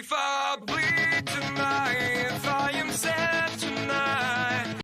If I bleed tonight, if I am sad tonight.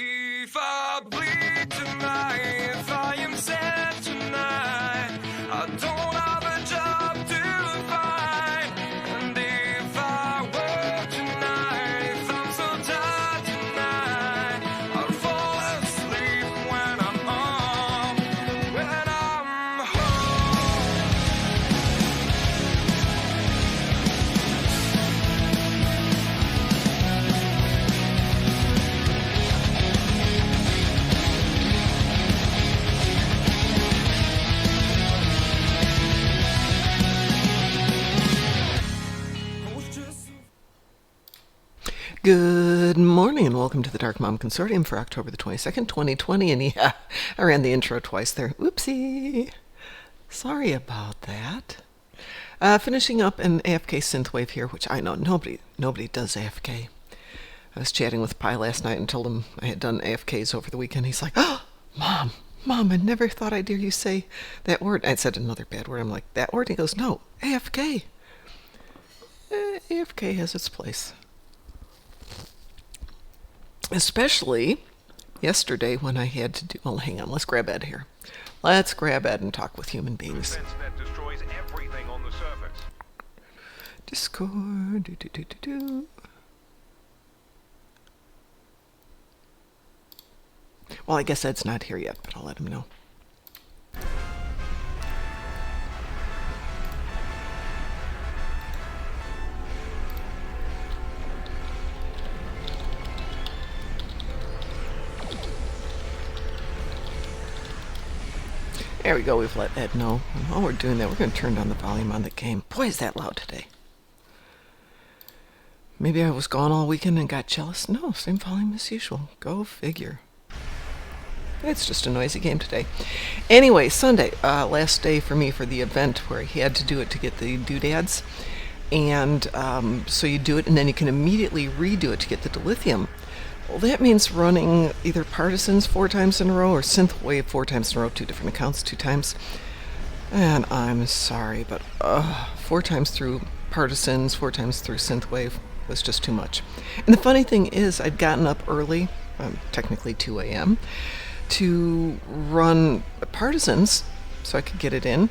If I bleed tonight, if I am sad tonight, I don't have a job to find. And if I work tonight, if I'm so tired tonight, I'll fall asleep when I'm home, when I'm home. Good morning and welcome to the Darkmom Consortium for October the 22nd, 2020. And yeah, I ran the intro twice there. Oopsie. Sorry about that. Finishing up an AFK synthwave here, which I know nobody does AFK. I was chatting with Pi last night and told him I had done AFKs over the weekend. He's like, "Oh, Mom, I never thought I'd hear you say that word." I said another bad word. I'm like, "That word?" He goes, "No, AFK. AFK has its place." Especially yesterday when I had to do... Well, hang on. Let's grab Ed here. Let's grab Ed and talk with human beings. That destroys everything on the surface. Discord. Well, I guess Ed's not here yet, but I'll let him know. There we go, we've let Ed know. And while we're doing that, we're going to turn down the volume on the game. Boy, is that loud today. Maybe I was gone all weekend and got jealous. No, same volume as usual. Go figure. It's just a noisy game today. Anyway, Sunday, last day for me for the event where he had to do it to get the doodads. And so you do it and then you can immediately redo it to get the dilithium. Well, that means running either Partisans 4 times in a row or Synthwave 4 times in a row, 2 different accounts, 2 times. And I'm sorry, but 4 times through Partisans, 4 times through Synthwave was just too much. And the funny thing is, I'd gotten up early, technically 2 a.m., to run Partisans so I could get it in.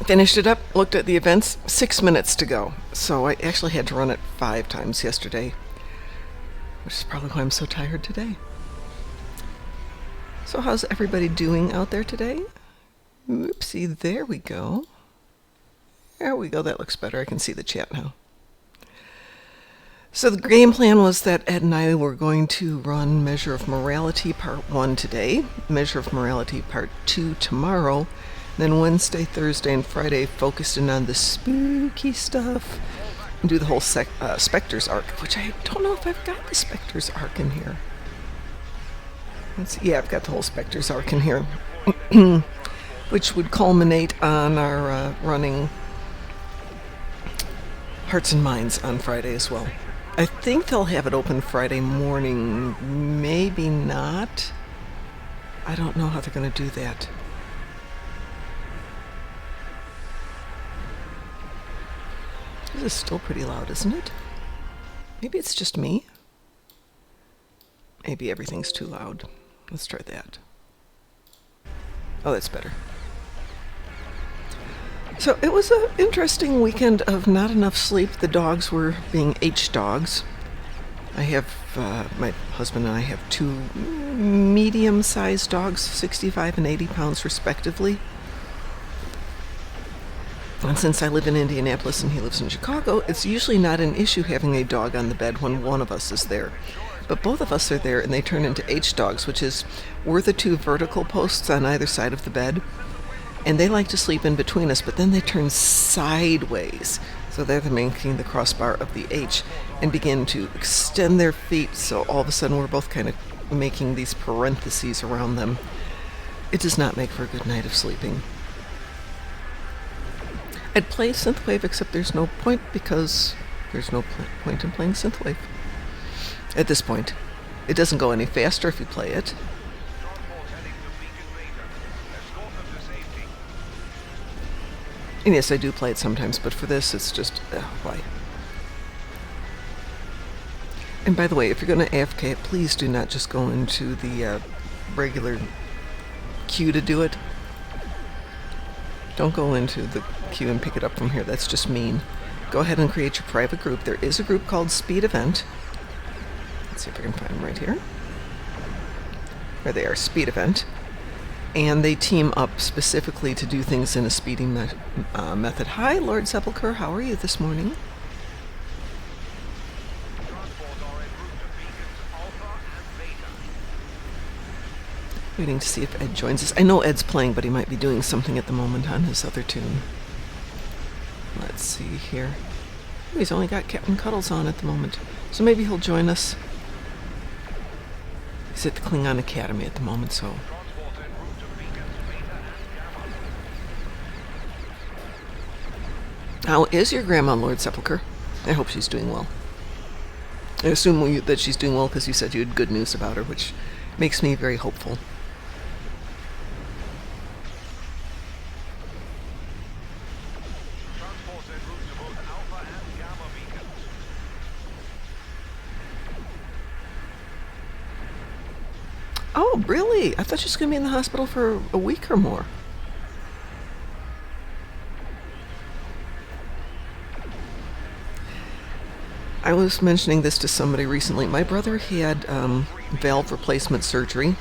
Finished it up, looked at the events, 6 minutes to go. So I actually had to run it 5 times yesterday, which is probably why I'm so tired today. So how's everybody doing out there today? Oopsie, there we go. There we go, that looks better. I can see the chat now. So the game plan was that Ed and I were going to run Measure of Morality Part 1 today, Measure of Morality Part 2 tomorrow, then Wednesday, Thursday, and Friday focused in on the spooky stuff. And do the whole Spectres arc, which I don't know if I've got the Spectres arc in here. Let's see. Yeah, I've got the whole Spectres arc in here, which would culminate on our running Hearts and Minds on Friday as well. I think they'll have it open Friday morning, maybe not. I don't know how they're going to do that. This is still pretty loud, isn't it? Maybe it's just me. Maybe everything's too loud. Let's try that. Oh, that's better. So it was an interesting weekend of not enough sleep. The dogs were being H-dogs. I have, my husband and I have 2 medium-sized dogs, 65 and 80 pounds respectively. And since I live in Indianapolis and he lives in Chicago, it's usually not an issue having a dog on the bed when one of us is there. But both of us are there and they turn into H-dogs, which is we're the 2 vertical posts on either side of the bed. And they like to sleep in between us, but then they turn sideways. So they're making the crossbar of the H and begin to extend their feet. So all of a sudden we're both kind of making these parentheses around them, it does not make for a good night of sleeping. I'd play synthwave, except there's no point because there's no point in playing synthwave. At this point, it doesn't go any faster if you play it. Transport heading to Beacon Beta. Escort them to safety. And yes, I do play it sometimes, but for this, it's just, why? And by the way, if you're going to AFK it, please do not just go into the regular queue to do it. Don't go into the queue and pick it up from here. That's just mean. Go ahead and create your private group. There is a group called Speed Event. Let's see if I can find them right here. There they are, Speed Event. And they team up specifically to do things in a speeding method. Hi, Lord Sepulchre. How are you this morning? Transport are en route to Beacons Alpha and Beta. Waiting to see if Ed joins us. I know Ed's playing, but he might be doing something at the moment on his other tune. Let's see here. Oh, he's only got Cap'n Cuddles on at the moment, so maybe he'll join us. He's at the Klingon Academy at the moment, so... Transport en route to Beacons Beta and Gamma. How is your grandma, Lord Sepulchre? I hope she's doing well. I assume that she's doing well because you said you had good news about her, which makes me very hopeful. Transport en route to both Alpha and Gamma beacons. Oh, really? I thought she was going to be in the hospital for a week or more. I was mentioning this to somebody recently. My brother had valve replacement surgery,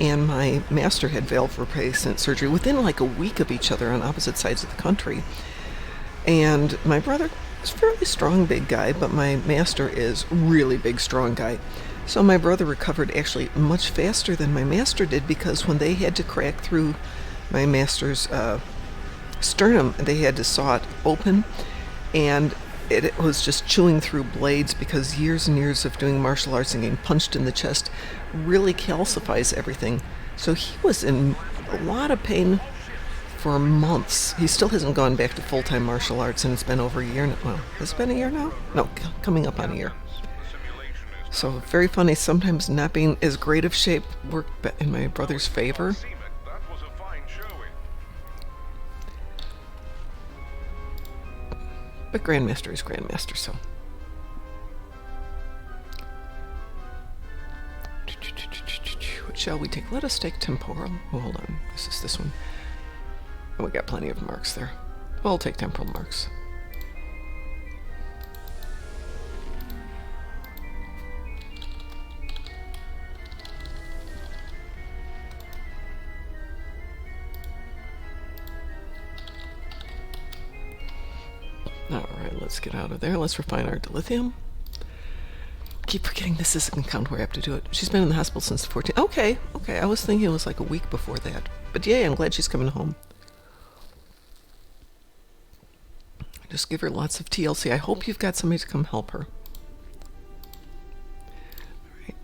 and my master had valve replacement surgery within like a week of each other on opposite sides of the country. And my brother is a fairly strong, big guy, but my master is really big, strong guy. So my brother recovered actually much faster than my master did, because when they had to crack through my master's sternum, they had to saw it open, and it was just chewing through blades, because years and years of doing martial arts and getting punched in the chest really calcifies everything. So he was in a lot of pain for months. He still hasn't gone back to full-time martial arts, and it's been over a year now. Well, has it been a year now? No, coming up on a year. The simulation is So very funny, sometimes not being as great of shape worked in my brother's favor. Seaman. That was a fine showing. But Grandmaster is Grandmaster, so. What shall we take? Let us take temporal. Oh, hold on. This is this one. Oh, we got plenty of marks there. We'll take temporal marks. Alright, let's get out of there. Let's refine our dilithium. Keep forgetting this is an account where I have to do it. She's been in the hospital since the 14th. Okay. I was thinking it was like a week before that. But yay, I'm glad she's coming home. Just give her lots of TLC. I hope you've got somebody to come help her. Alright.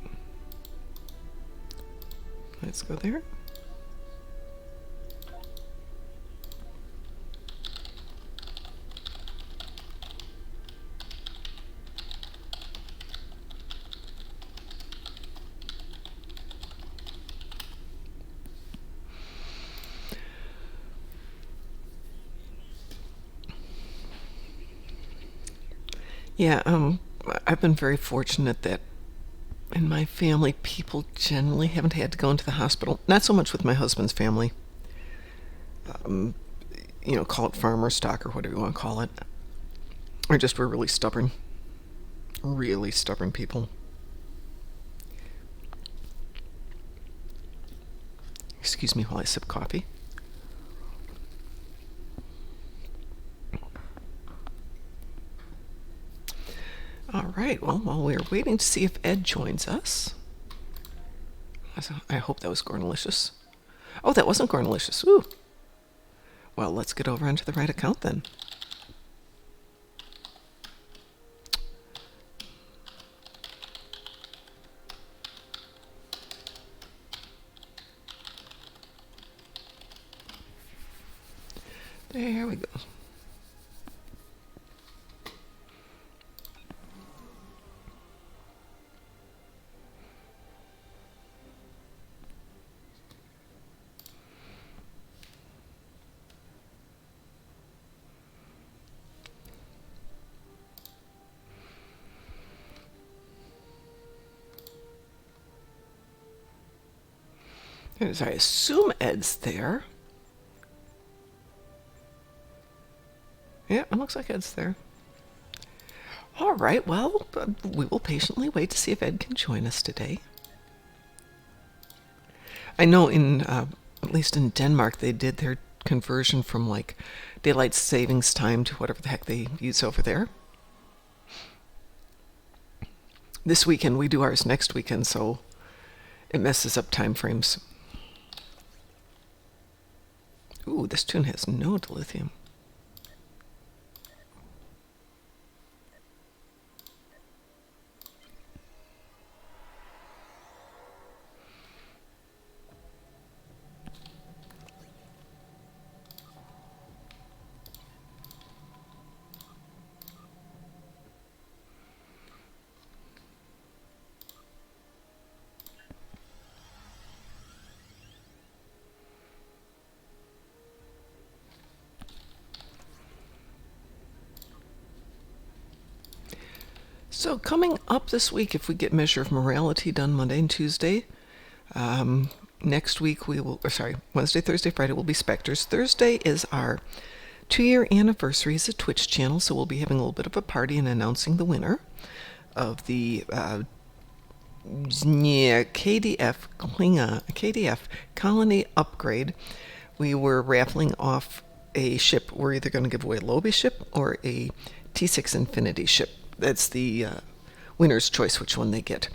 Let's go there. Yeah, I've been very fortunate that in my family, people generally haven't had to go into the hospital. Not so much with my husband's family. You know, call it farmer stock or whatever you want to call it. Or just we're really stubborn. Really stubborn people. Excuse me while I sip coffee. All right, well, while we're waiting to see if Ed joins us, I hope that was Gornalicious. Oh, that wasn't Gornalicious. Ooh. Well, let's get over onto the right account then. There we go. There's, I assume Ed's there. Yeah, it looks like Ed's there. All right, well, we will patiently wait to see if Ed can join us today. I know at least in Denmark, they did their conversion from like daylight savings time to whatever the heck they use over there. This weekend, we do ours next weekend, so it messes up time frames. Ooh, this tune has no dilithium. So coming up this week, if we get Measure of Morality done Monday and Tuesday, next week Wednesday, Thursday, Friday will be Spectres. Thursday is our 2-year anniversary as a Twitch channel, so we'll be having a little bit of a party and announcing the winner of the KDF Colony Upgrade. We were raffling off a ship. We're either going to give away a Lobby ship or a T6 Infinity ship. That's the winner's choice, which one they get.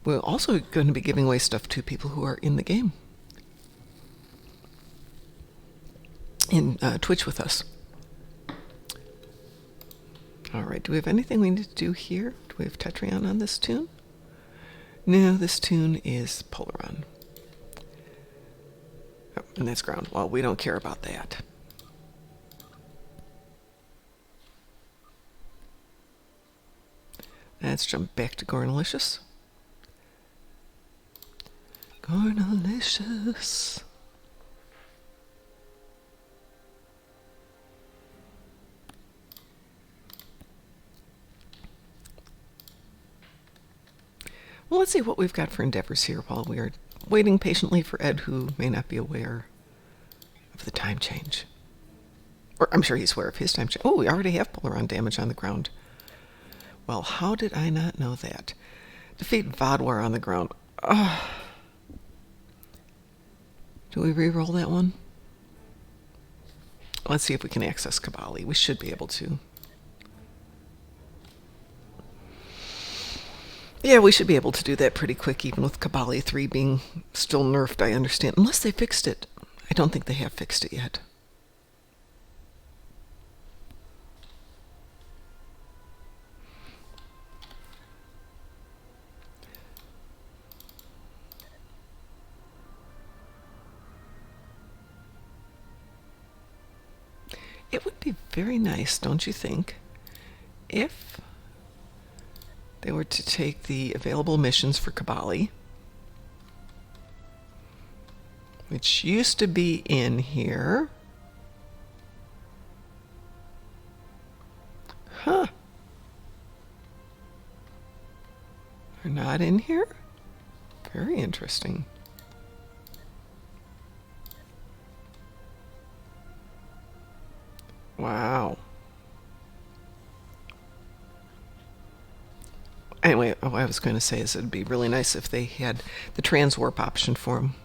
We're also going to be giving away stuff to people who are in the game. In Twitch with us. All right, do we have anything we need to do here? Do we have Tetrion on this tune? No, this tune is Polaron. Oh, and that's ground. Well, we don't care about that. Let's jump back to Gornalicious. Gornalicious. Well, let's see what we've got for endeavors here while we are waiting patiently for Ed, who may not be aware of the time change. Or I'm sure he's aware of his time change. Oh, we already have Polaron damage on the ground. Well, how did I not know that? Defeat Vodwar on the ground. Ugh. Do we re-roll that one? Let's see if we can access Kabali. We should be able to. Yeah, we should be able to do that pretty quick, even with Kabali 3 being still nerfed, I understand. Unless they fixed it. I don't think they have fixed it yet. It would be very nice, don't you think, if they were to take the available missions for Kabali, which used to be in here. Huh. They're not in here? Very interesting. Wow. Anyway, what I was going to say is it'd be really nice if they had the transwarp option for them.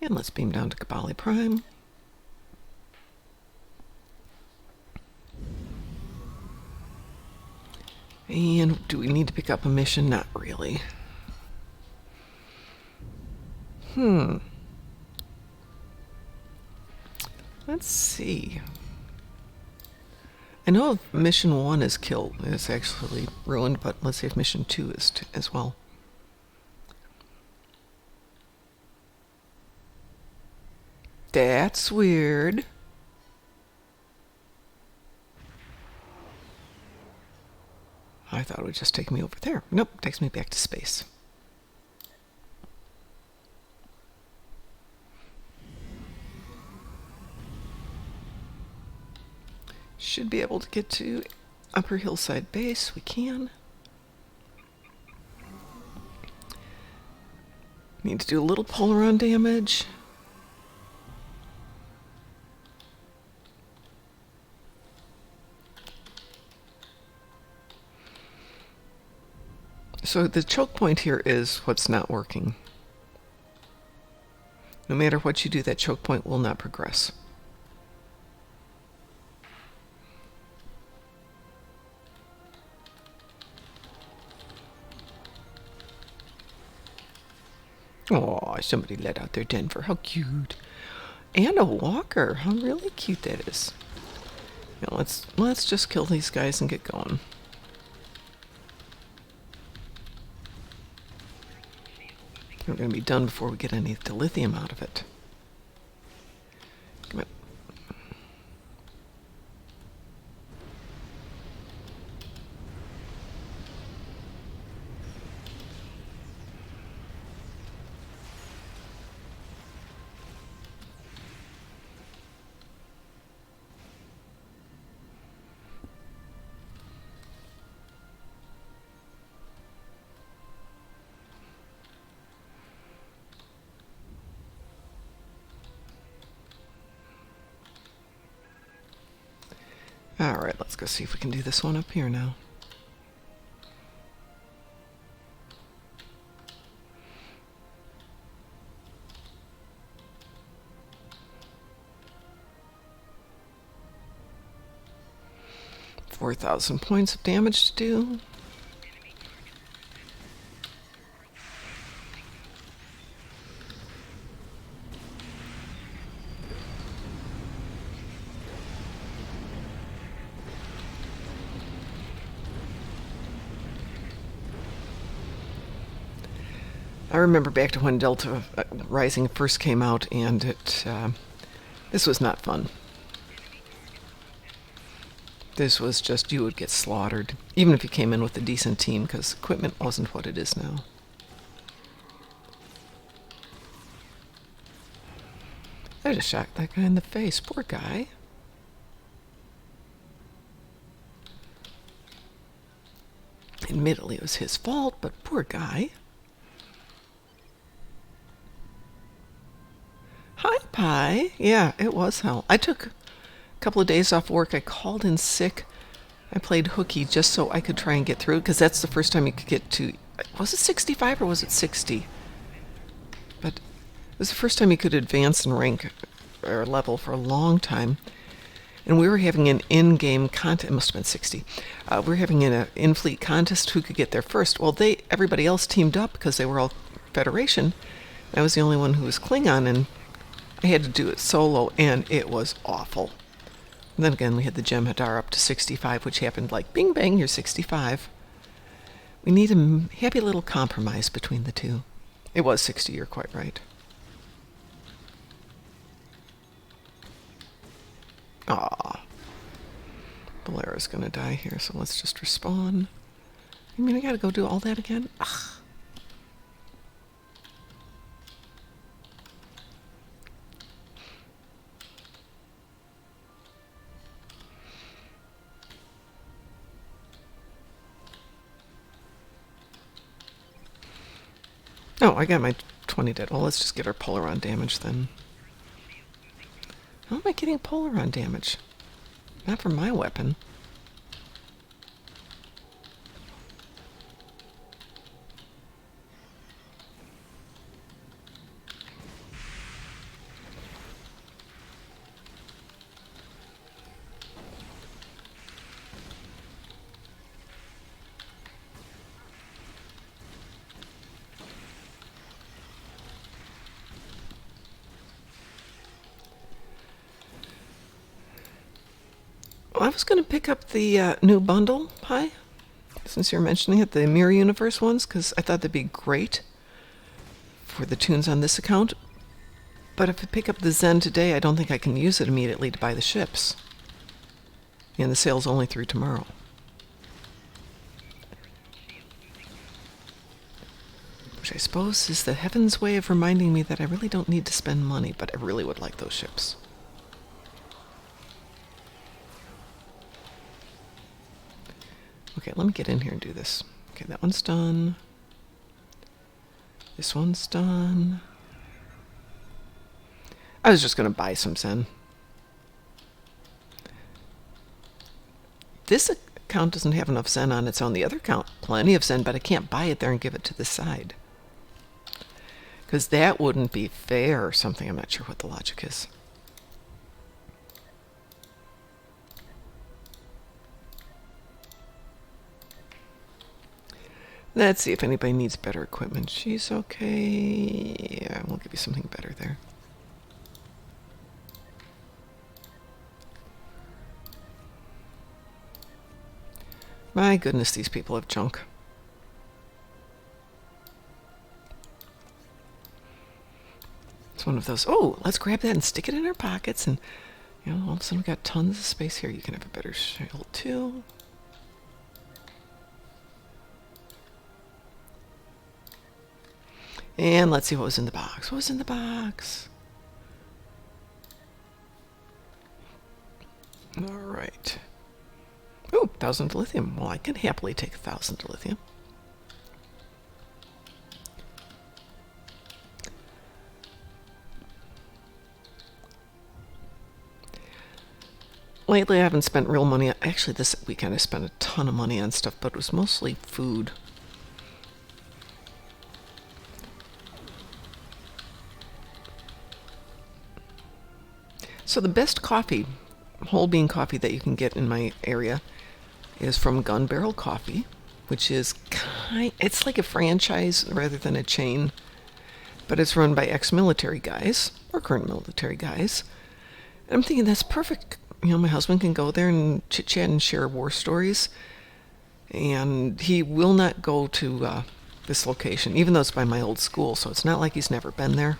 And let's beam down to Kabali Prime. And do we need to pick up a mission? Not really. Let's see. I know if mission 1 is killed, it's actually ruined, but let's see if mission 2 is as well. That's weird. I thought it would just take me over there. Nope, takes me back to space. Should be able to get to Upper Hillside Base. We can. Need to do a little Polaron damage. So the choke point here is what's not working. No matter what you do, that choke point will not progress. Oh, somebody let out their Denver. How cute. And a walker. How really cute that is. Now let's just kill these guys and get going. We're going to be done before we get any dilithium out of it. Come on. Alright, let's go see if we can do this one up here now. $4,000 points of damage to do. I remember back to when Delta Rising first came out, and this was not fun. This was just, you would get slaughtered, even if you came in with a decent team, because equipment wasn't what it is now. I just shot that guy in the face. Poor guy. Admittedly, it was his fault, but poor guy. Hi, Pie. Yeah, it was hell. I took a couple of days off work. I called in sick. I played hooky just so I could try and get through, because that's the first time you could get to... Was it 65 or was it 60? But it was the first time you could advance and rank or level for a long time. And we were having an in-game contest. It must have been 60. We were having an in-fleet contest who could get there first. Well, everybody else teamed up because they were all Federation. I was the only one who was Klingon, and I had to do it solo, and it was awful. And then again, we had the Jem'Hadar up to 65, which happened like, bing, bang, you're 65. We need a happy little compromise between the two. It was 60, you're quite right. Aw. Valera's gonna die here, so let's just respawn. I mean, I gotta go do all that again? Ugh. Oh, I got my 20 dead. Well, let's just get our Polaron damage then. How am I getting Polaron damage? Not from my weapon. I was going to pick up the new bundle pie, since you're mentioning it, the Mirror Universe ones, because I thought they'd be great for the tunes on this account. But if I pick up the Zen today, I don't think I can use it immediately to buy the ships. And the sale's only through tomorrow. Which I suppose is the heaven's way of reminding me that I really don't need to spend money, but I really would like those ships. Okay, let me get in here and do this. Okay, that one's done. This one's done. I was just going to buy some Zen. This account doesn't have enough Zen on its own. The other account, plenty of Zen, but I can't buy it there and give it to the side. Because that wouldn't be fair or something. I'm not sure what the logic is. Let's see if anybody needs better equipment. She's okay. Yeah, we'll give you something better there. My goodness, these people have junk. It's one of those, oh, let's grab that and stick it in our pockets, and you know, all of a sudden we've got tons of space here. You can have a better shield too. And let's see what was in the box. What was in the box? All right. Oh, 1,000 lithium. Well, I can happily take 1,000 lithium. Lately, I haven't spent real money. Actually, this weekend I spent a ton of money on stuff, but it was mostly food. So the best coffee, whole bean coffee that you can get in my area is from Gun Barrel Coffee, which is it's like a franchise rather than a chain, but it's run by ex-military guys or current military guys. And I'm thinking that's perfect. You know, my husband can go there and chit-chat and share war stories, and he will not go to this location, even though it's by my old school, so it's not like he's never been there.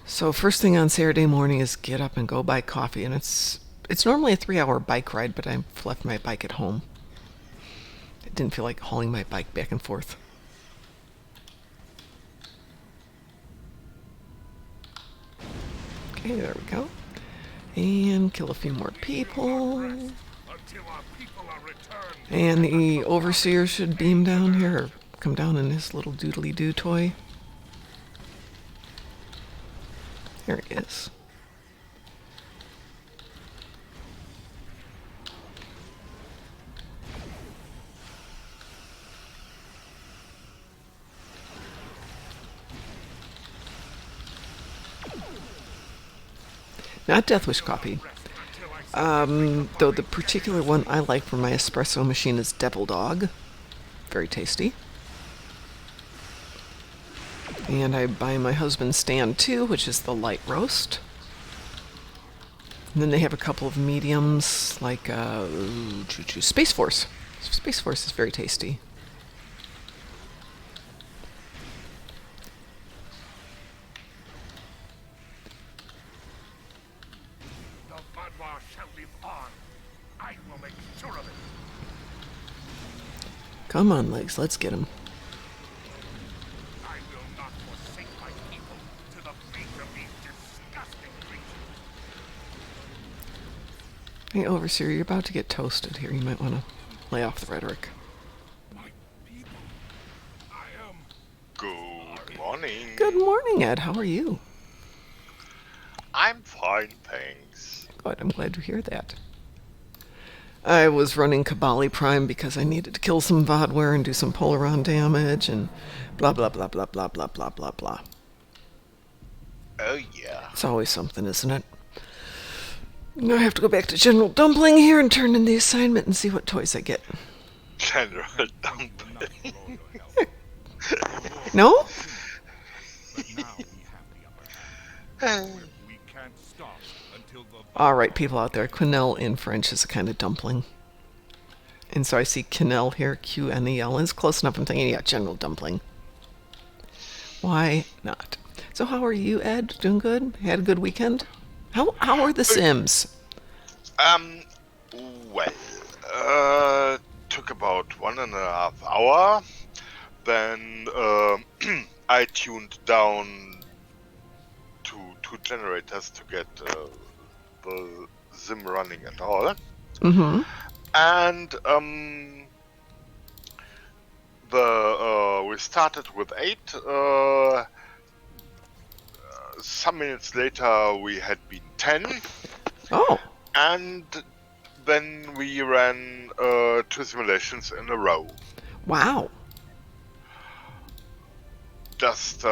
So first thing on Saturday morning is get up and go buy coffee, and it's normally a 3-hour bike ride, but I've left my bike at home. I didn't feel like hauling my bike back and forth. Okay, there we go. And kill a few more people. And the overseer should beam down here, or come down in his little doodly-doo toy. There he is. Not Deathwish coffee. Though the particular one I like for my espresso machine is Devil Dog. Very tasty. And I buy my husband's stand too, which is the light roast. And then they have a couple of mediums, like Space Force. Space Force is very tasty. The Badwa shall live on. I will make sure of it. Come on, legs, let's get him. I will not forsake my people to the fate of these disgusting creatures. Hey, Overseer, you're about to get toasted here. You might want to lay off the rhetoric. My people. I am. Good morning. Good morning, Ed. How are you? I'm fine, thanks. Good, I'm glad to hear that. I was running Kabali Prime because I needed to kill some Vodware and do some Polaron damage and blah blah blah blah blah blah blah blah blah. Oh yeah. It's always something, isn't it? Now I have to go back to General Dumpling here and turn in the assignment and see what toys I get. General Dumpling. No? But now we have the upper hand. We can't stop till the All right, people out there, quenelle in French is a kind of dumpling. And so I see quenelle here, Qnel, and it's close enough. I'm thinking, yeah, general dumpling. Why not? So how are you, Ed? Doing good? Had a good weekend? How are the Sims? Um, well, took about 1.5 hours. Then I tuned down to 2 generators to get the sim running at all. Mm-hmm. And we started with 8. Some minutes later, we had been 10, Oh, and then we ran 2 simulations in a row. wow. Just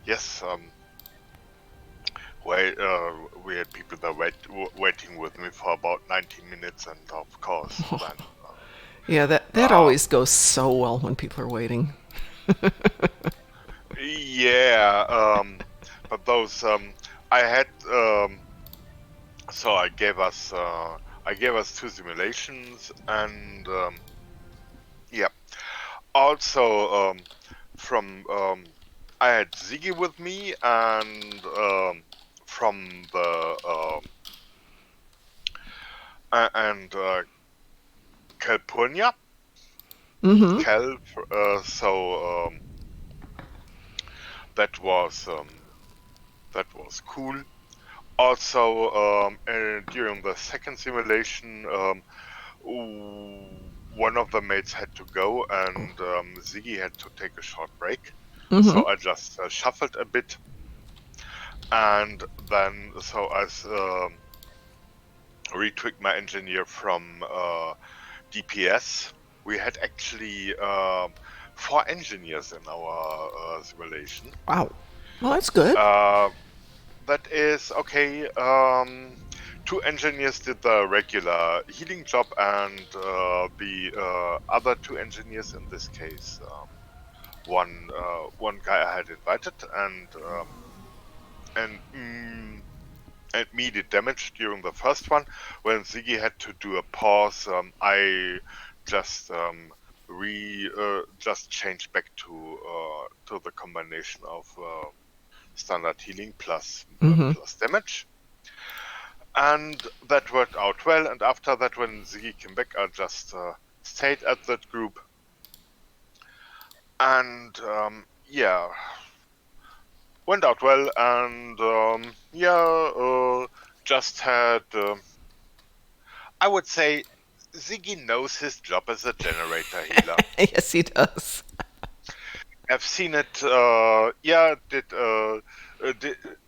yes, we had people that waiting with me for about 90 minutes, and of course, then Yeah, that always goes so well when people are waiting. yeah, but those I had so I gave us 2 simulations, and yeah, also from I had Ziggy with me, and from the and California, Mm-hmm. so that was cool. Also, during the second simulation, one of the mates had to go, and Ziggy had to take a short break. Mm-hmm. So I just shuffled a bit, and then so I retwigged my engineer from DPS. We had actually 4 engineers in our simulation. Wow. Well, that's good. That is okay. 2 engineers did the regular healing job, and the other 2 engineers, in this case, one guy I had invited, and and me did damage during the first one. When Ziggy had to do a pause, I just just changed back to the combination of standard healing plus Mm-hmm. plus damage, and that worked out well. And after that, when Ziggy came back, I just stayed at that group, and yeah, went out well. And just had I would say Ziggy knows his job as a generator healer. Yes, he does. I've seen it.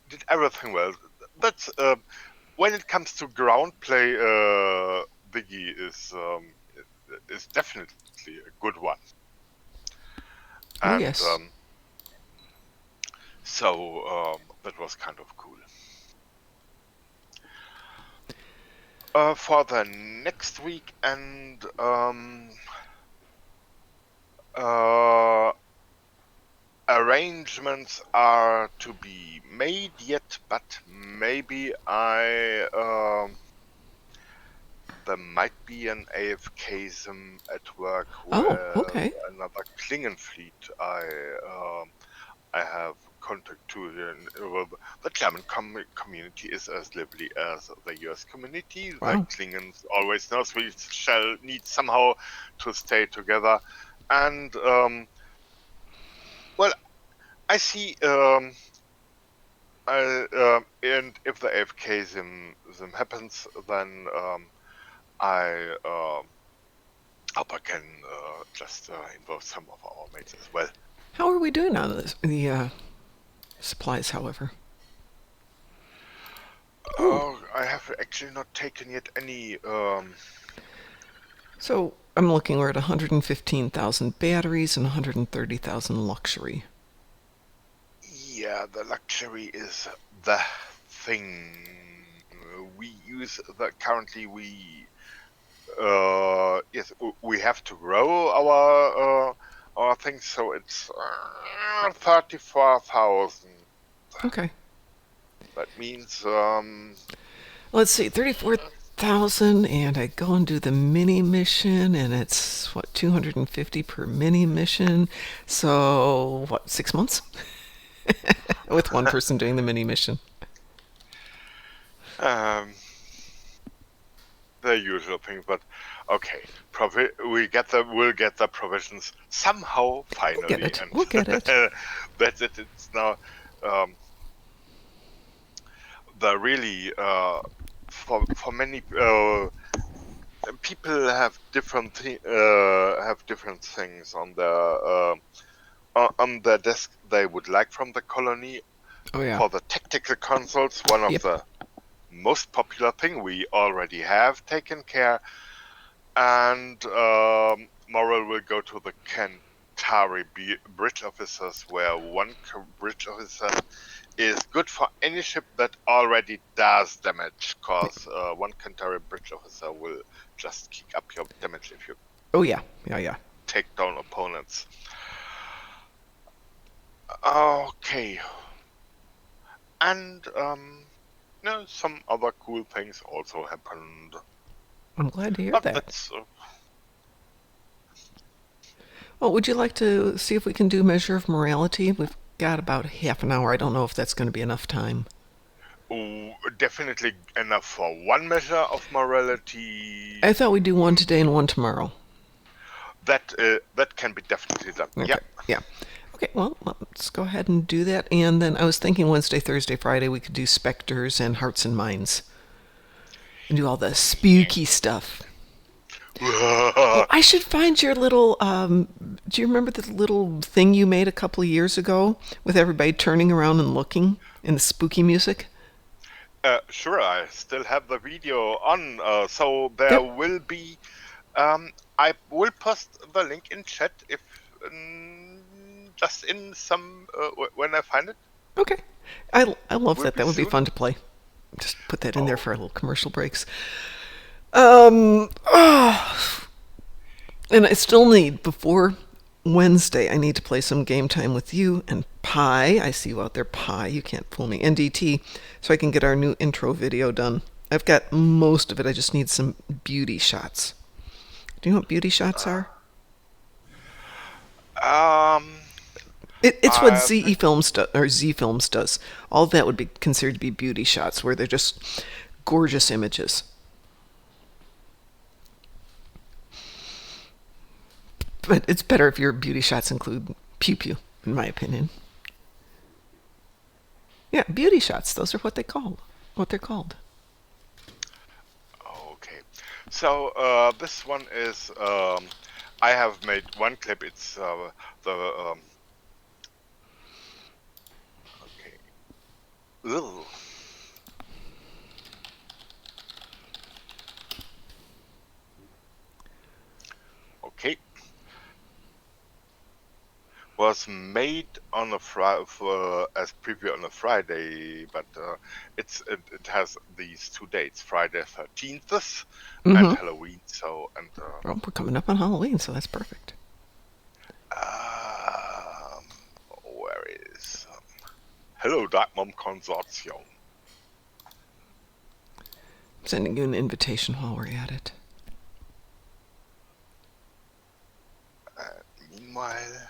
Did everything well. That's when it comes to ground play. Ziggy is definitely a good one, Oh, and yes. so that was kind of cool. For the next week, and uh, arrangements are to be made yet, but maybe there might be an AFKism at work Oh, with okay. another Klingon fleet I have contact to. Well, the German community is as lively as the US community. The Wow. Klingons always knows we shall need somehow to stay together, and well, I see. And if the AFKism happens, then I hope I can just involve some of our mates as well. How are we doing on the supplies, however? Ooh. I have actually not taken yet any. So I'm looking, we're at 115,000 batteries and 130,000 luxury. Yeah, the luxury is the thing we use. That currently yes, we have to grow our things, so it's 34,000. Okay. That means Let's see, 34,000, and I go and do the mini mission, and it's, what, 250 per mini mission? So, what, 6 months? With one person doing the mini mission. the usual thing, but okay. We'll get the provisions somehow finally, get it. and We'll get it. that's it. It's now the really for many people have different things on their desk they would like from the colony. Oh, yeah. For the tactical consoles, one of Yep. the most popular thing we already have taken care, and Moral will go to the Kentari bridge officers, where one bridge officer is good for any ship that already does damage, cause one Kentari bridge officer will just kick up your damage if you Oh, yeah. Yeah. take down opponents. Okay. And some other cool things also happened. I'm glad to hear But that. that's Well, would you like to see if we can do measure of morality? We've got about half an hour. I don't know if that's going to be enough time. definitely enough for one measure of morality. I thought we'd do one today and one tomorrow. That can be definitely done. Okay. Yeah. Yeah. Okay, well, let's go ahead and do that. And then I was thinking Wednesday, Thursday, Friday, we could do specters and hearts and minds. And do all the spooky stuff. Oh, I should find your little, do you remember the little thing you made a couple of years ago with everybody turning around and looking and the spooky music? Sure, I still have the video on, so there Yep. will be. I will post the link in chat if just in some when I find it. Okay. I love Will that. be That would be soon. fun to play. Just put that in there for our little commercial breaks. And I still need, before Wednesday, I need to play some game time with you and Pi. I see you out there, Pi. You can't fool me. NDT, so I can get our new intro video done. I've got most of it. I just need some beauty shots. Do you know what beauty shots are? It's what Z Films or Z Films does. All that would be considered to be beauty shots, where they're just gorgeous images. But it's better if your beauty shots include pew pew, in my opinion. Yeah, beauty shots. Those are what they're called. Okay, so this one is I have made one clip. It's the okay. Ugh. Okay. Was made on a as preview on a Friday, but it has these 2 dates: Friday 13th and Halloween. So Well, we're coming up on Halloween, so that's perfect. where is Hello Darkmom Consortium? I'm sending you an invitation while we're at it. Meanwhile.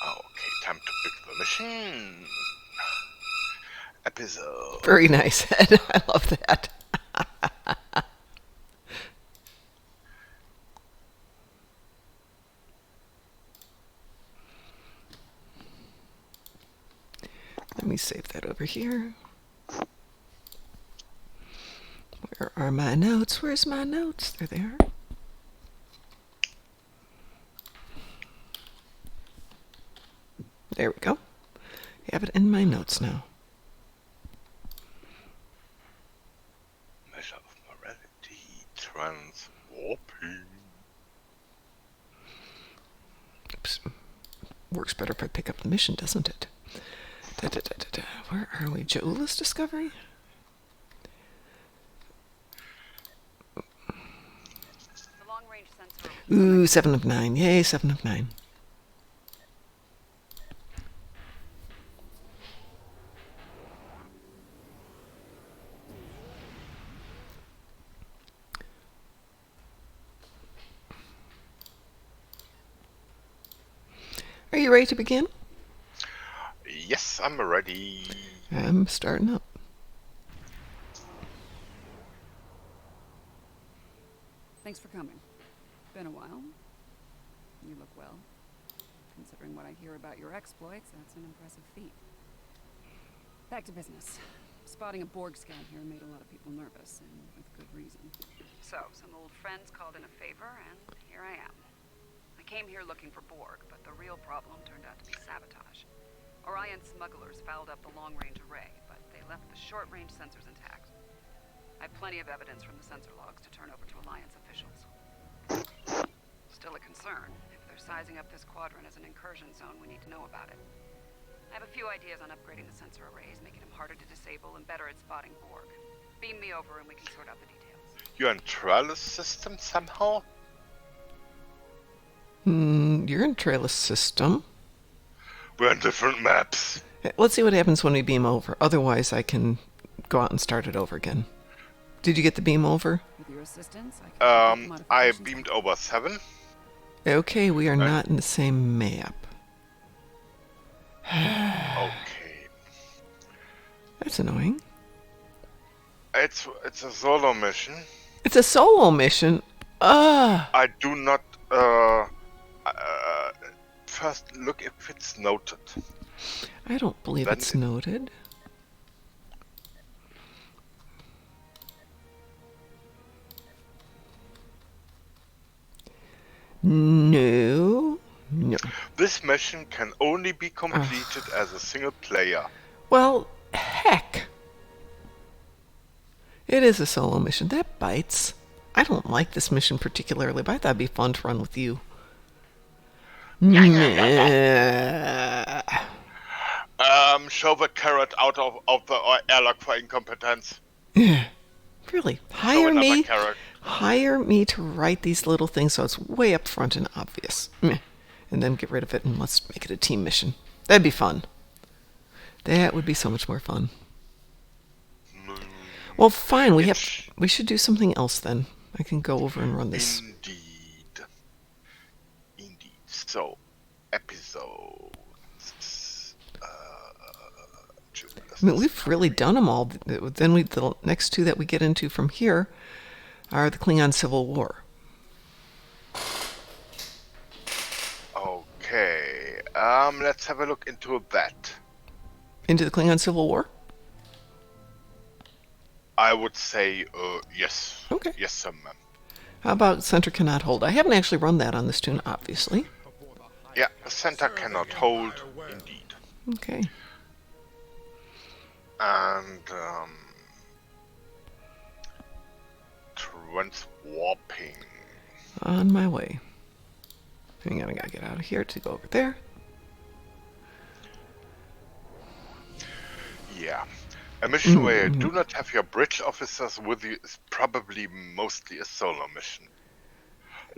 Okay, time to pick the mission. Episode. Very nice, Ed. I love that. me save that over here. Where are my notes? Where's my notes? They're there. There we go. I have it in my notes now. Measure of morality, transwarping. Oops. Works better if I pick up the mission, doesn't it? Where are we? Joula's discovery? The long-range sensor. Ooh, 7 of 9. Yay, 7 of 9. Are you ready to begin? Yes, I'm ready. I'm starting up. Thanks for coming. Been a while. You look well. Considering what I hear about your exploits, that's an impressive feat. Back to business. Spotting a Borg scan here made a lot of people nervous, and with good reason. So, some old friends called in a favor, and here I am. I came here looking for Borg, but the real problem turned out to be sabotage. Orion smugglers fouled up the long-range array, but they left the short-range sensors intact. I have plenty of evidence from the sensor logs to turn over to Alliance officials. Still a concern. If they're sizing up this quadrant as an incursion zone, we need to know about it. I have a few ideas on upgrading the sensor arrays, making them harder to disable and better at spotting Borg. Beam me over and we can sort out the details. You're in Trellis system somehow? You're in Trellis system. We're on different maps. Let's see what happens when we beam over. Otherwise, I can go out and start it over again. Did you get the beam over? With your assistance, I can make I modifications. beamed over 7. Okay, we are not in the same map. Okay. That's annoying. It's a solo mission. It's a solo mission. I do not first look if it's noted. I don't believe Then it's noted. No. This mission can only be completed as a single player. Well, heck. It is a solo mission. That bites. I don't like this mission particularly, but I thought it'd be fun to run with you. Show the carrot out of the airlock for incompetence. Really, Show another carrot. hire me to write these little things so it's way up front and obvious. And then get rid of it and let's make it a team mission. That'd be fun. That would be so much more fun. Well, fine. We should do something else then. I can go over and run this. Indeed. So, episodes. I mean, we've really done them all. Then the next two that we get into from here are the Klingon Civil War. Okay. Let's have a look into that. Into the Klingon Civil War? I would say yes. Okay. Yes, sir, ma'am. How about Center Cannot Hold? I haven't actually run that on this tune, obviously. Yeah, center cannot hold, indeed. Okay. And transwarping. On my way. Hang on, I gotta get out of here to go over there. Yeah. A mission where you do not have your bridge officers with you is probably mostly a solo mission.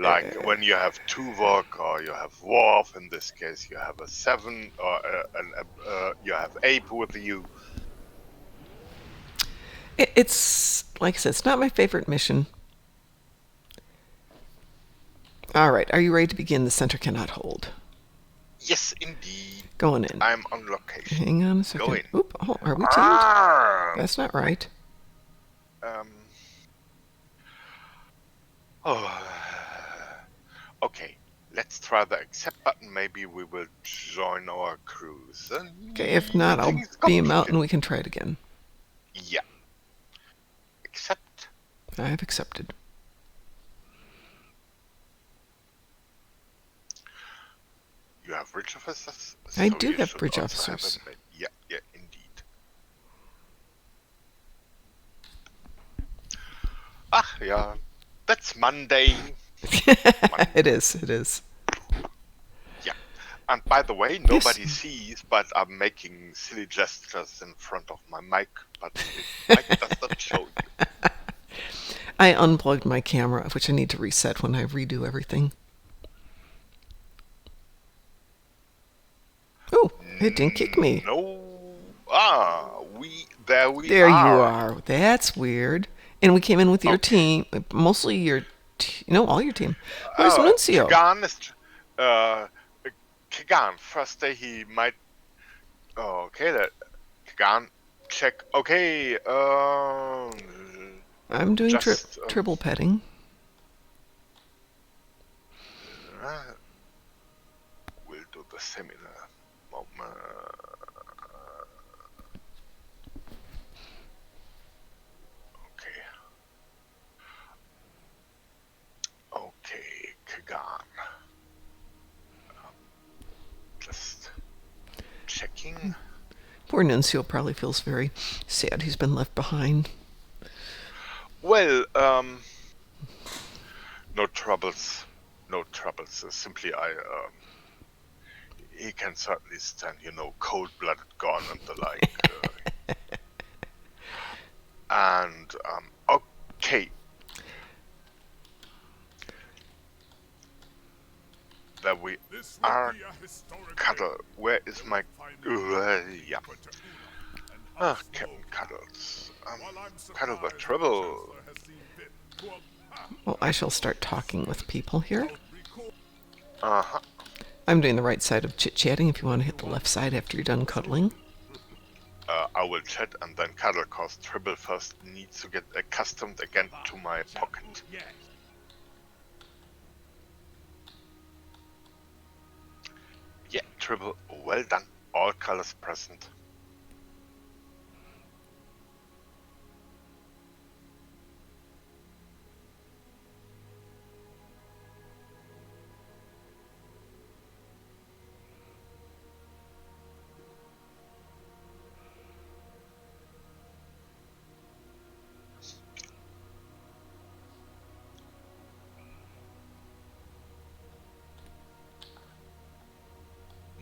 Like when you have 2 Vogue or you have Worf, in this case you have a 7 or you have Ape with you. It's, like I said, it's not my favorite mission. Alright, are you ready to begin? The Center Cannot Hold. Yes, indeed. Going in. I'm on location. Hang on a second. Go in. Oop, oh, are we teamed? That's not right. Oh. Okay. Let's try the accept button. Maybe we will join our cruise. Okay, if not, I'll Things beam out complicated. and we can try it again. Yeah. Accept. I have accepted. You have bridge officers? I So do you have should bridge also have officers. a- yeah, indeed. Ah, yeah. That's Monday. It is, it is. Yeah. And by the way, Yes. nobody sees, but I'm making silly gestures in front of my mic, but the mic does not show you. I unplugged my camera, which I need to reset when I redo everything. Oh, it didn't kick me. No. Ah, there we There are. you are. That's weird. And we came in with your Okay. team, mostly your, all your team. Where's Nuncio? Kagan is Kagan. First day he might. Oh, okay, that Kagan check. Okay. I'm doing just, triple petting. We'll do the same in a moment. Okay. Okay, Kagan. Just checking. Poor Nuncio probably feels very sad he's been left behind. Well, no troubles. No troubles. Simply, he can certainly stand, cold-blooded gone and the like. And, okay. There we This will are. be a historic Cuddle. day. Where is my... yeah. But to Una and Ah, us Cap'n Smoke. Cuddles. While I'm Cuddle the surprised trouble. the Chancellor has seen fit to Well, I shall start talking with people here. record Uh-huh. I'm doing the right side of chit-chatting if you want to hit the left side after you're done cuddling. I will chat and then cuddle, cause Tribble first needs to get accustomed again to my pocket. Yes. Yeah, Tribble, well done. All colors present.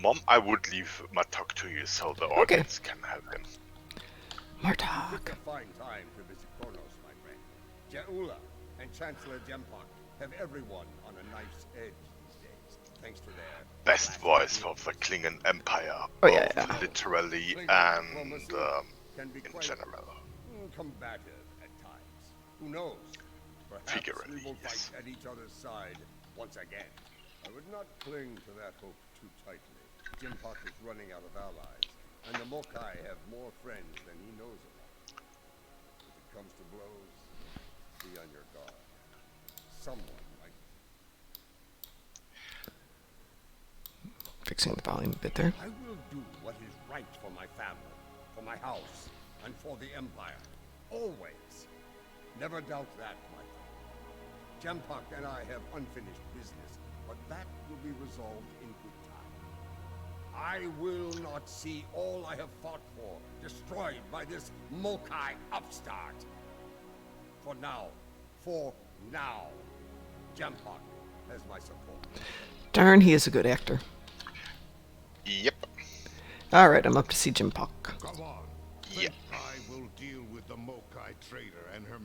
Mom, I would leave Matok to you so the audience can have him. Martok. A fine time to visit Kronos, my friend. Jaula and Chancellor Jempak have everyone on a knife's edge these days, thanks to their Best voice of the Klingon Empire, Oh, yeah, both yeah. literally Klingon and diplomacy can be in quite general. combative at times. Who knows? Perhaps Figuratively, we will yes. fight at each other's side once again. I would not cling to that hope too tightly. Jempak is running out of allies, and the Mokai have more friends than he knows about. If it comes to blows, be on your guard. Someone might. Fixing the volume a bit there. I will do what is right for my family, for my house, and for the Empire. Always. Never doubt that, my friend. Jempak and I have unfinished business, but that will be resolved in good time. I will not see all I have fought for destroyed by this Mokai upstart. For now, Jempak has my support. Darn, he is a good actor. Yep. All right, I'm up to see Jim Puck. Come on. Yep. I will deal with the Mokai trader and her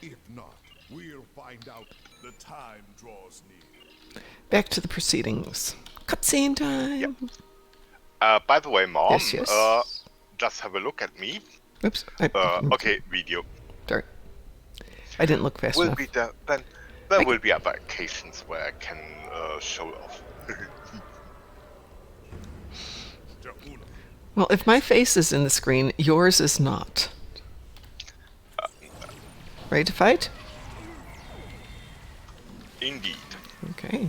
If not, we'll find out. The time draws near. Back to the proceedings. Cutscene time. By the way, Mom, Yes. just have a look at me. Oops. Okay, video. Darn. I didn't look fast Will enough. be then there will be other occasions where I can show off. Jauna. Well, if my face is in the screen, yours is not. Ready to fight? Indeed. Okay.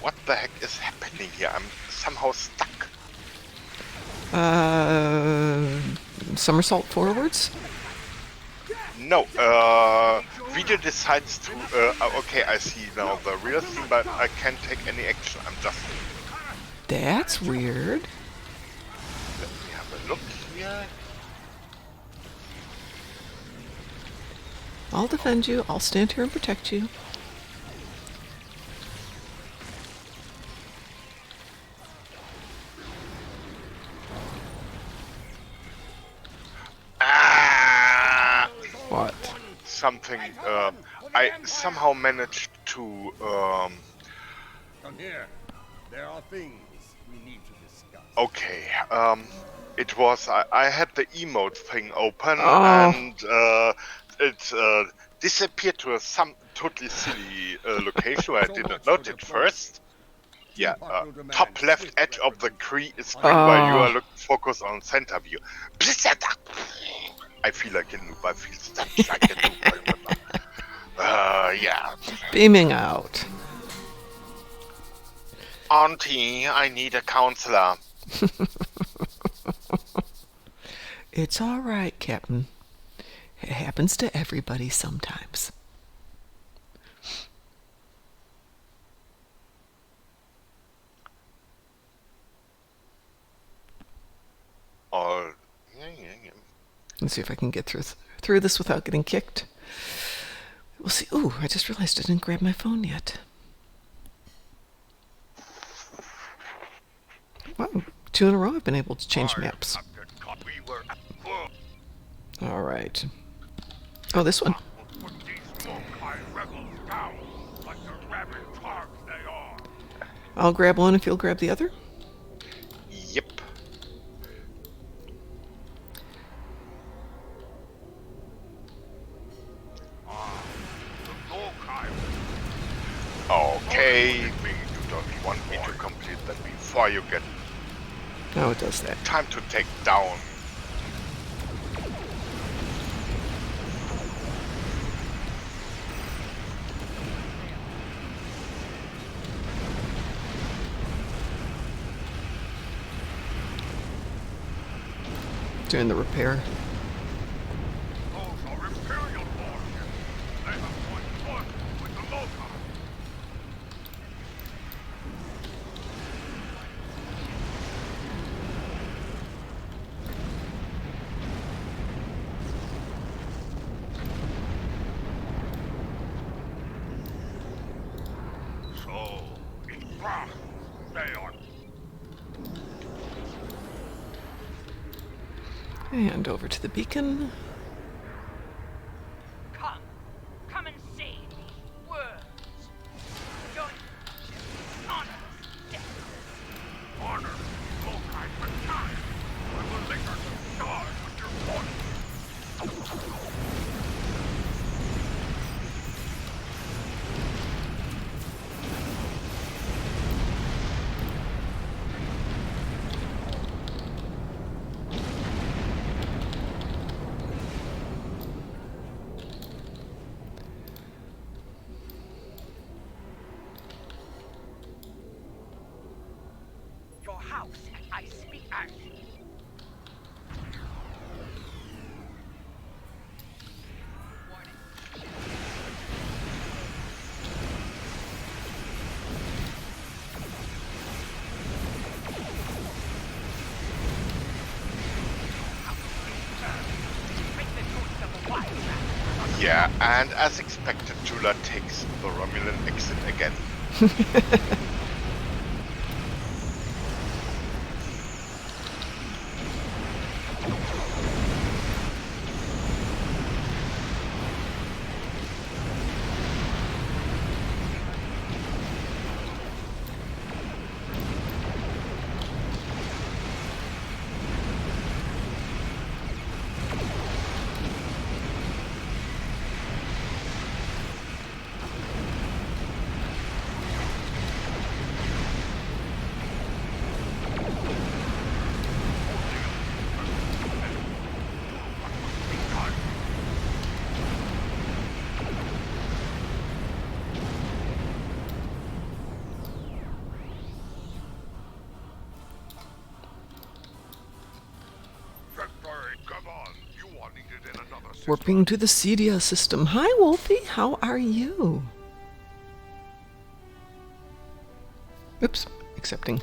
What the heck is happening here? I'm somehow stuck. Somersault forwards? No, Video decides to, okay, I see now the real thing, but I can't take any action. I'm just... That's weird. Let me have a look here. I'll defend you. I'll stand here and protect you. Ah! What? Something, I somehow managed to, Come here. There are things we need to discuss. okay, it was, I had the emote thing open, Oh. and, it, disappeared to some totally silly, location where I didn't note it first. Yeah, top left edge of the screen while you are focused on center view. I feel like a noob, I feel such like a noob. Yeah. Beaming out. Auntie, I need a counselor. It's all right, Captain. It happens to everybody sometimes. Yeah. Let's see if I can get through this without getting kicked. We'll see. Ooh, I just realized I didn't grab my phone yet. Wow, 2 in a row I've been able to change maps. All right. Oh, this one. I'll grab one if you'll grab the other. Yep. Okay, you don't want me to complete that before you get Oh, it does that. time to take down. Doing the repair. Those are Imperial forces. They have joined forces with the Mokai. So, in France, they are... And over to the beacon. Come and see these words. Your honor, death. Honor, Mokai for time. I will linger to stars with your voice. Your house, I speak as. Yeah, and as expected, Jula takes the Romulan exit again. needed in another system. Warping to the Cedia system. Hi, Wolfie. How are you? Oops. Accepting.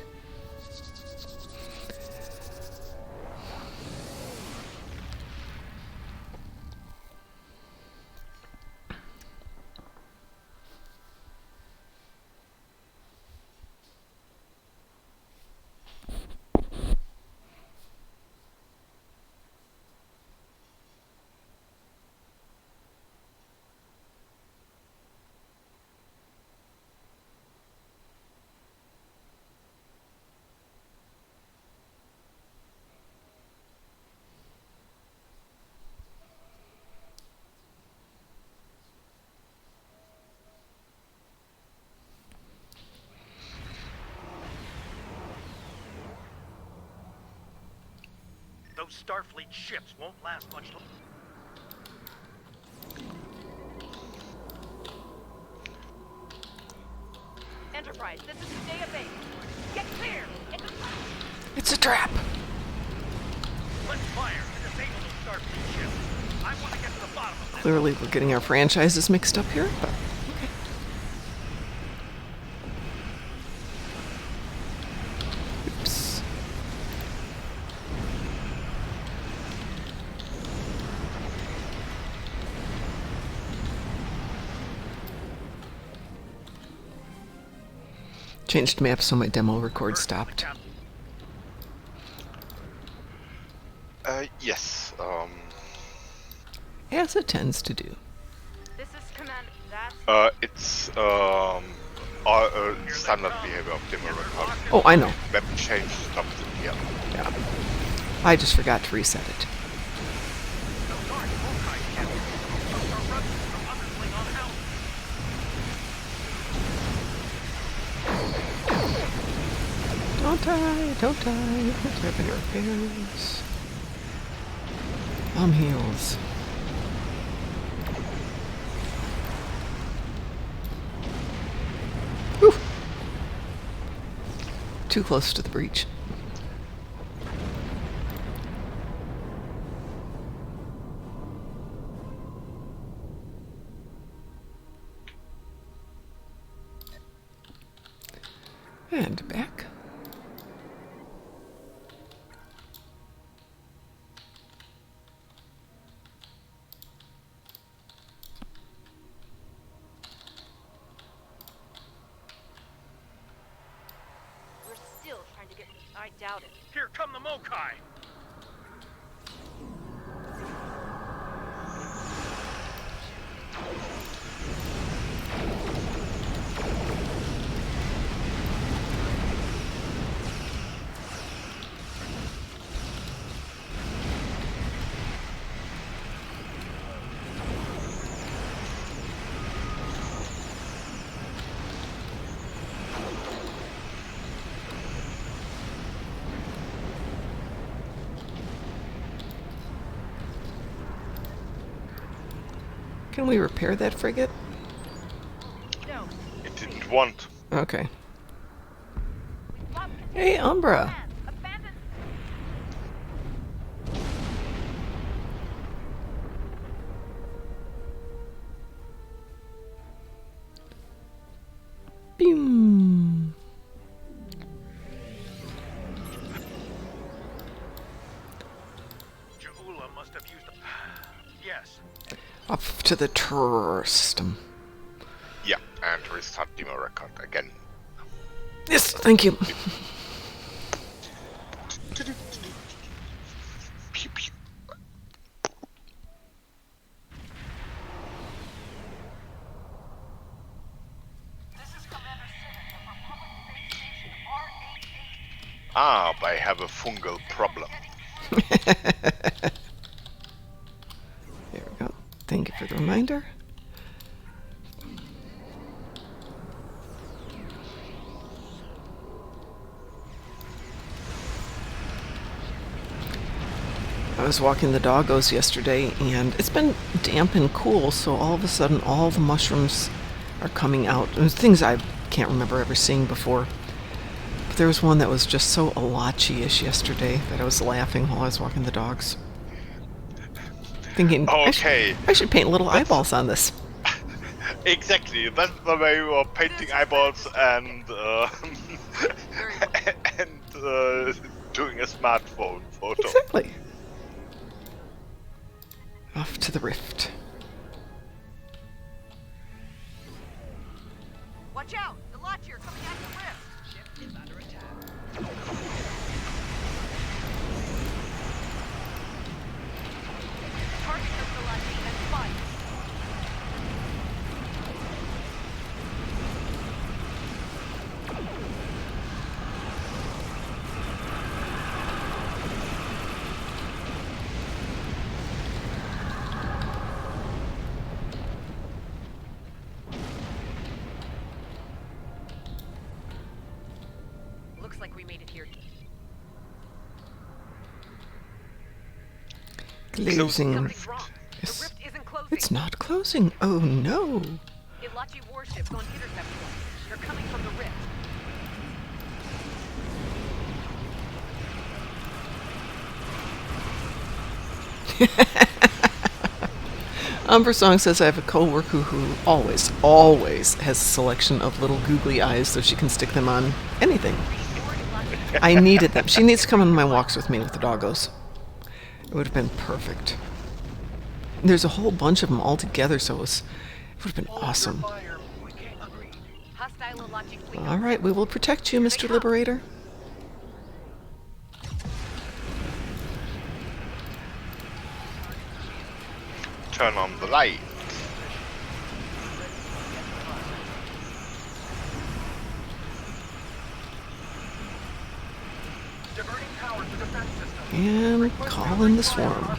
Those Starfleet ships won't last much longer. Enterprise, this is the day of base. Get clear! It's a trap. Let's fire to disable those Starfleet ships. I want to get to the bottom of this. Clearly, we're getting our franchises mixed up here, but okay. Oops. Changed map so my demo record stopped. Yes. As it tends to do. This is command. That's It's standard behavior of demo record. Oh, I know. Map change stops it here. Yeah. I just forgot to reset it. Those aren't Mokai ships. Those are rebels from Undersling on House. Don't die, don't die. What's happening? Repairs. Heals. Whew. Too close to the breach. And back. we're still trying to get. I doubt it. Here come the Mokai. Can we repair that frigate? No. It didn't want. Okay. Lost Hey, Umbra. command. Abandon. Boom. Jaula must have used a... Yes. Up to the Tur system. Yeah, and restart demo record again. Yes, thank you. Pew, pew. This is Commander Simmons of Republic Space Station R88. Ah, I have a fungal problem. There we go. Thank you for the reminder. I was walking the doggos yesterday, and it's been damp and cool, so all of a sudden all the mushrooms are coming out. There's things I can't remember ever seeing before. But there was one that was just so alachi-ish yesterday that I was laughing while I was walking the dogs. thinking, Okay. I should paint little eyeballs on this. Exactly. That's the way we were painting eyeballs and and doing a smartphone photo. Exactly. Off to the rift. Watch out! The Lachie are coming out of the rift! Ship is under attack. Target the Lachie and fight! Looks like we made it here. Closing. Something's wrong. The Yes. rift isn't closing. It's not closing. Oh no. Lachie warships on intercept point. They're coming from the rift. Song says I have a coworker who always has a selection of little googly eyes so she can stick them on anything. I needed them. She needs to come on my walks with me with the doggos. It would have been perfect. There's a whole bunch of them all together, so it would have been awesome. Hostile Lachie fleet. All right, we will protect you, Mr. Liberator. Turn on the light. Diverting power to defense system. And call in the swarm.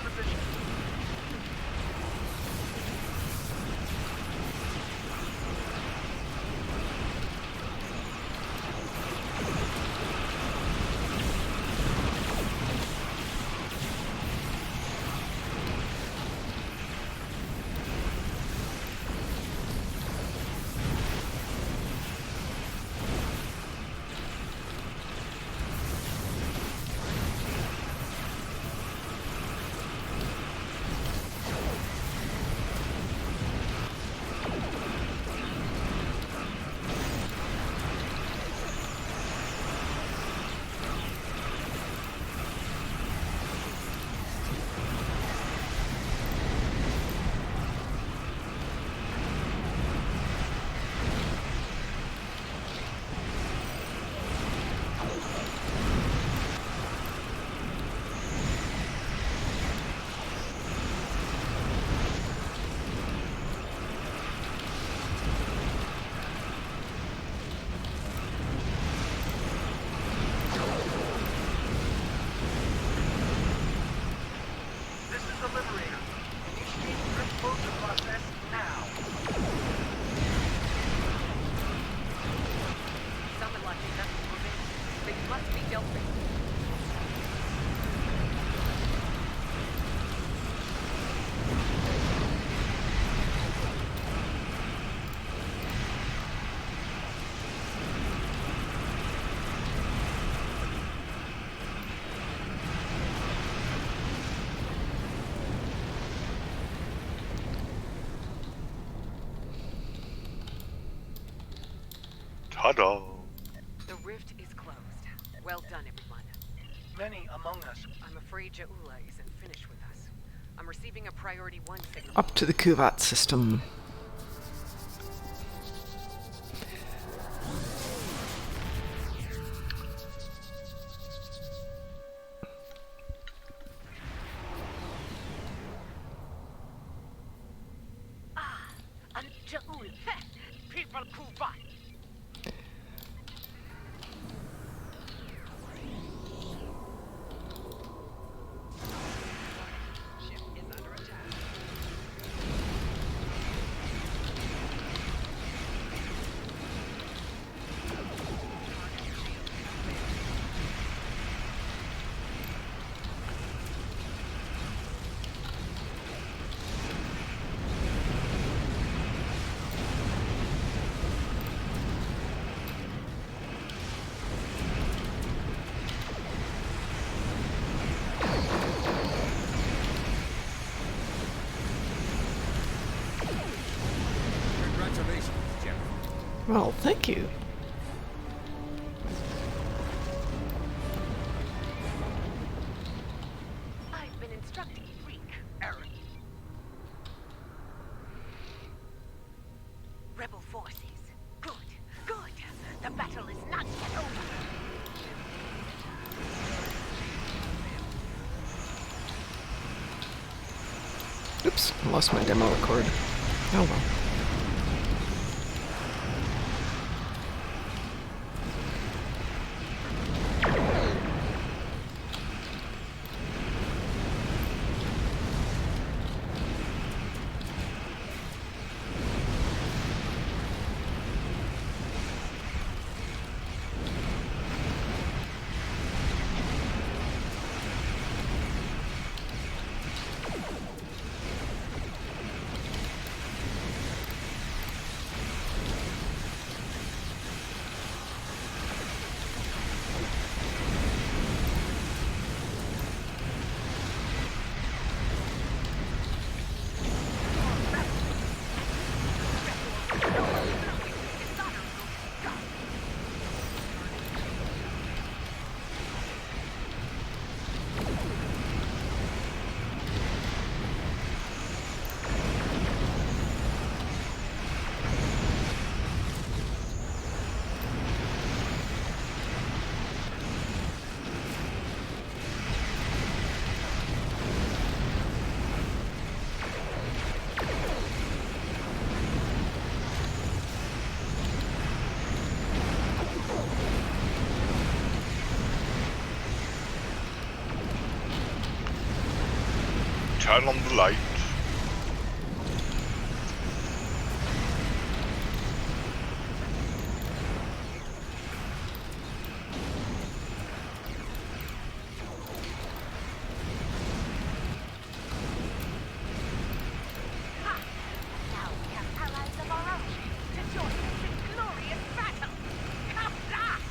This is the Liberator. Initiating rift closure process now. Some Lachie vessels moving. They must be dealt with. Ta-da! The rift is closed. Well done, everyone. Many among us. I'm afraid Jaula isn't finished with us. I'm receiving a priority 1 signal. Up to the Kuvat system. Jaul. People Kuvat. Ship is under attack. Well, thank you. I've been instructing Freak, Aaron. Rebel forces. Good, good. The battle is not yet over. Oops, I lost my demo record. Oh well. Turn on the light. Now we have allies of our own to join us in glorious battle. Come back!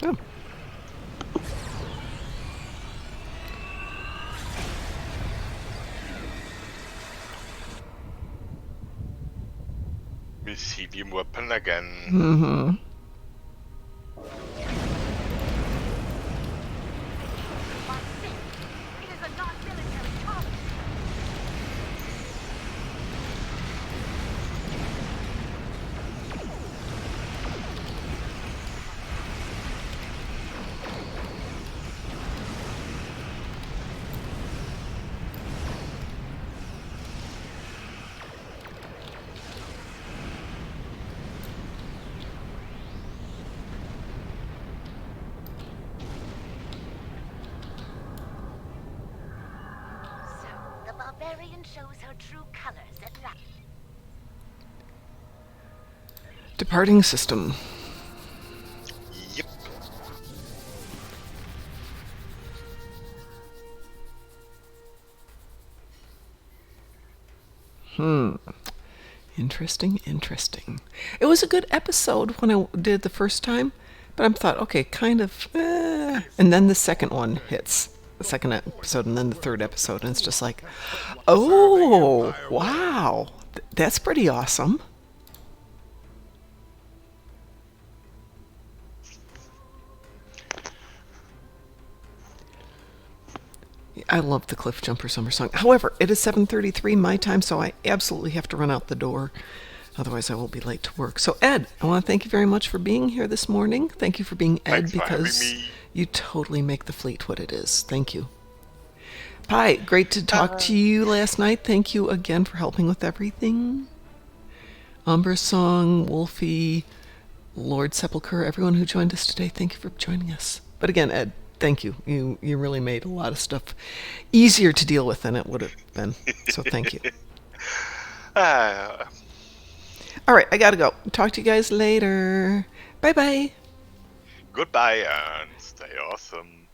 Oh. Receiving weapon again. Mm-hmm. It is a non-military target. So, the barbarian shows her true colors at last. Departing system. Yep. Interesting, interesting. It was a good episode when I did it the first time, but I thought, okay, kind of, and then the second one hits. The second episode and then the third episode, and it's just like, oh, wow, that's pretty awesome. I love the Cliff Jumper Summer Song. However, it is 7:33 my time, so I absolutely have to run out the door. Otherwise, I will be late to work. So, Ed, I want to thank you very much for being here this morning. Thank you for being Ed, Thanks for having because me. you totally make the fleet what it is. Thank you. Pi, great to talk to you last night. Thank you again for helping with everything. Umber Song, Wolfie, Lord Sepulchre, everyone who joined us today, thank you for joining us. But again, Ed, thank you. You really made a lot of stuff easier to deal with than it would have been. So thank you. Uh, All right, I gotta go. Talk to you guys later. Bye-bye. Goodbye and stay awesome.